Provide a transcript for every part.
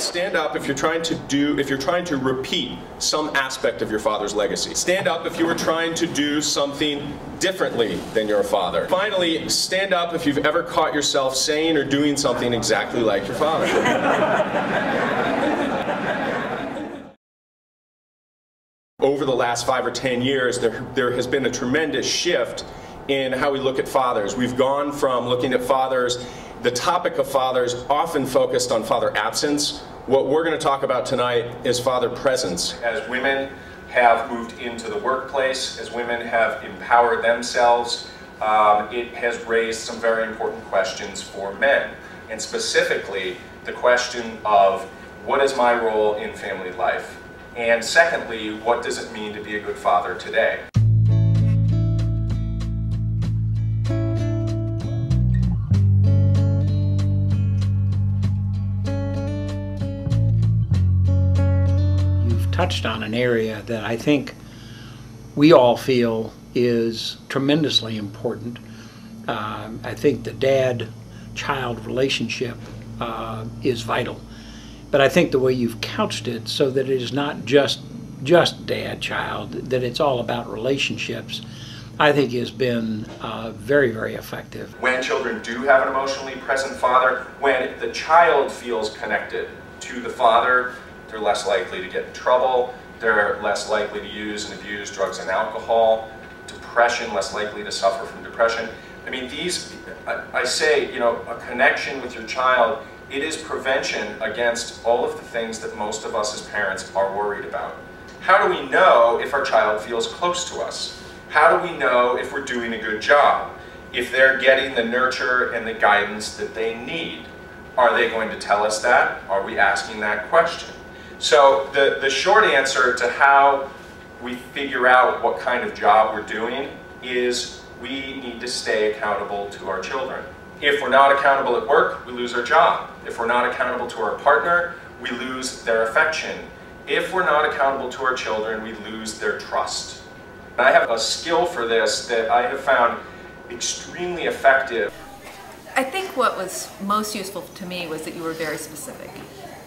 Stand up if you're trying to repeat some aspect of your father's legacy. Stand up if you were trying to do something differently than your father. Finally, stand up if you've ever caught yourself saying or doing something exactly like your father. Over the last 5 or 10 years, there has been a tremendous shift in how we look at fathers. We've gone from looking at fathers, the topic of fathers often focused on father absence. What we're going to talk about tonight is father presence. As women have moved into the workplace, as women have empowered themselves, it has raised some very important questions for men. And specifically, the question of what is my role in family life? And secondly, what does it mean to be a good father today? You've touched on an area that I think we all feel is tremendously important. I think the dad-child relationship is vital. But I think the way you've couched it so that it is not just dad-child, that it's all about relationships, I think has been very, very effective. When children do have an emotionally present father, when the child feels connected to the father, they're less likely to get in trouble, they're less likely to use and abuse drugs and alcohol, depression, less likely to suffer from depression. I mean, I say, you know, a connection with your child, it is prevention against all of the things that most of us as parents are worried about. How do we know if our child feels close to us? How do we know if we're doing a good job? If they're getting the nurture and the guidance that they need? Are they going to tell us that? Are we asking that question? So the short answer to how we figure out what kind of job we're doing is we need to stay accountable to our children. If we're not accountable at work, we lose our job. If we're not accountable to our partner, we lose their affection. If we're not accountable to our children, we lose their trust. I have a skill for this that I have found extremely effective. I think what was most useful to me was that you were very specific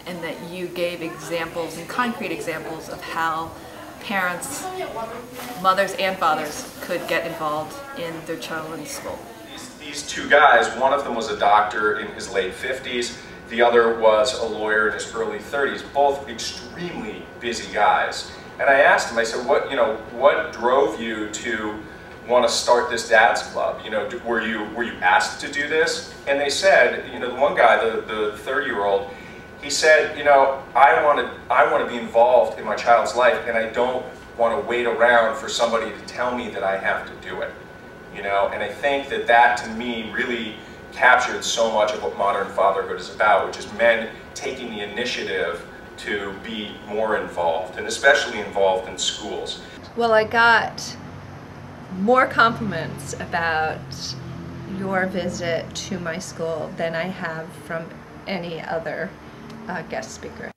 and that you gave examples and concrete examples of how parents, mothers and fathers, could get involved in their children's school. These two guys, one of them was a doctor in his late 50s, the other was a lawyer in his early 30s, both extremely busy guys. And I asked him, I said, what drove you to want to start this dad's club? You know, were you asked to do this? And they said, you know, the one guy, the 30-year-old, he said, you know, I want to be involved in my child's life, and I don't want to wait around for somebody to tell me that I have to do it. You know, and I think that to me really captured so much of what modern fatherhood is about, which is men taking the initiative to be more involved, and especially involved in schools. Well, I got more compliments about your visit to my school than I have from any other guest speaker.